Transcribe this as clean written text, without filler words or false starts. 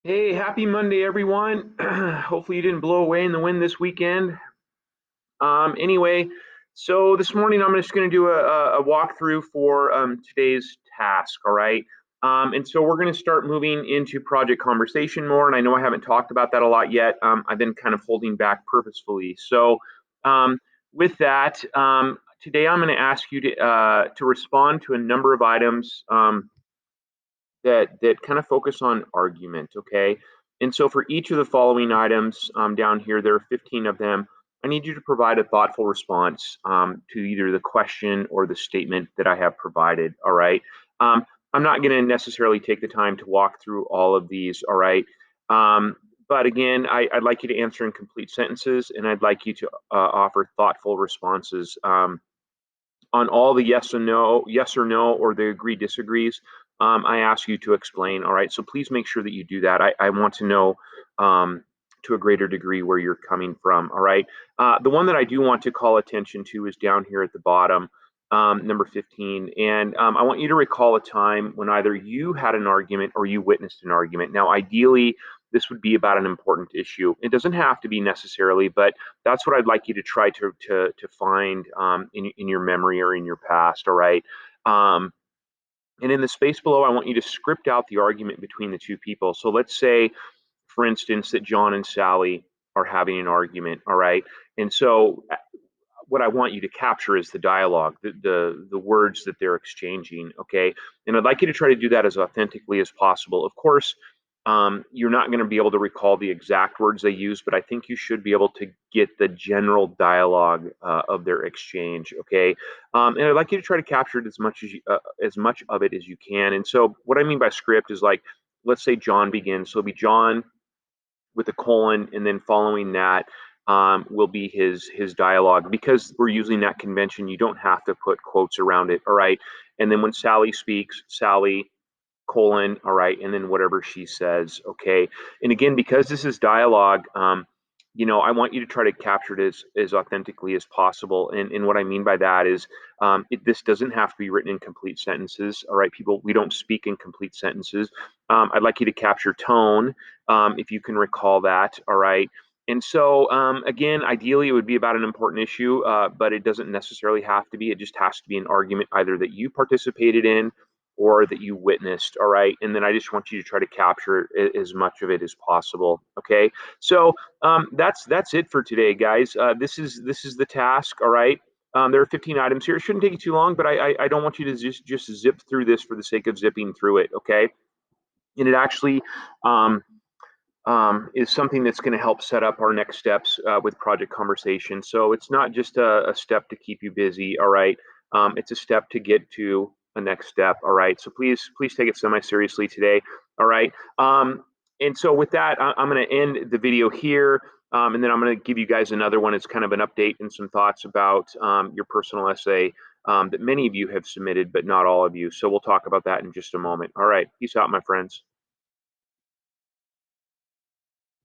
Hey, happy Monday, everyone. Hopefully you didn't blow away in the wind this weekend. Anyway, so this morning I'm just going to do a walkthrough for today's task, all right? And so we're going to start moving into project conversation more, and I know I haven't talked about that a lot yet. I've been kind of holding back purposefully. So um, with that, today I'm going to ask you to respond to a number of items. That kind of focus on argument, okay? And so for each of the following items down here, there are 15 of them. I need you to provide a thoughtful response to either the question or the statement that I have provided, all right? Um, I'm not going to necessarily take the time to walk through all of these, all right? But again, I'd like you to answer in complete sentences, and I'd like you to offer thoughtful responses. On all the yes or no, or the agree disagrees, I ask you to explain. All right. So please make sure that you do that. I want to know to a greater degree where you're coming from. All right. The one that I do want to call attention to is down here at the bottom, number 15. And I want you to recall a time when either you had an argument or you witnessed an argument. Now, ideally, this would be about an important issue. It doesn't have to be necessarily, but that's what I'd like you to try to find in your memory or in your past. All right. Um, and in the space below, I want you to script out the argument between the two people. So let's say, for instance, that John and Sally are having an argument. All right. And so what I want you to capture is the dialogue, the words that they're exchanging. Okay, and I'd like you to try to do that as authentically as possible. Of course, you're not going to be able to recall the exact words they use, but I think you should be able to get the general dialogue of their exchange. Okay, and I'd like you to try to capture it as much of it as you can. And so, what I mean by script is like, let's say John begins. So it'll be John with a colon, and then following that will be his dialogue. Because we're using that convention, you don't have to put quotes around it. All right, and then when Sally speaks, Sally colon, all right, and then whatever she says. Okay, and again, because this is dialogue. I want you to try to capture it as authentically as possible. And what I mean by that is this doesn't have to be written in complete sentences. All right, people, we don't speak in complete sentences. I'd like you to capture tone, if you can recall that. All right. And so, again, ideally, it would be about an important issue, but it doesn't necessarily have to be. It just has to be an argument either that you participated in or that you witnessed. All right. And then I just want you to try to capture as much of it as possible. Okay. So that's it for today, guys. This is the task. All right. There are 15 items here. It shouldn't take you too long, but I don't want you to just zip through this for the sake of zipping through it. Okay. And it actually um, is something that's going to help set up our next steps with project conversation. So it's not just a step to keep you busy. All right. It's a step to get to a next step. All right. So please take it semi seriously today. All right. And so with that, I'm going to end the video here. And then I'm going to give you guys another one. It's kind of an update and some thoughts about your personal essay that many of you have submitted, but not all of you. So we'll talk about that in just a moment. All right. Peace out, my friends.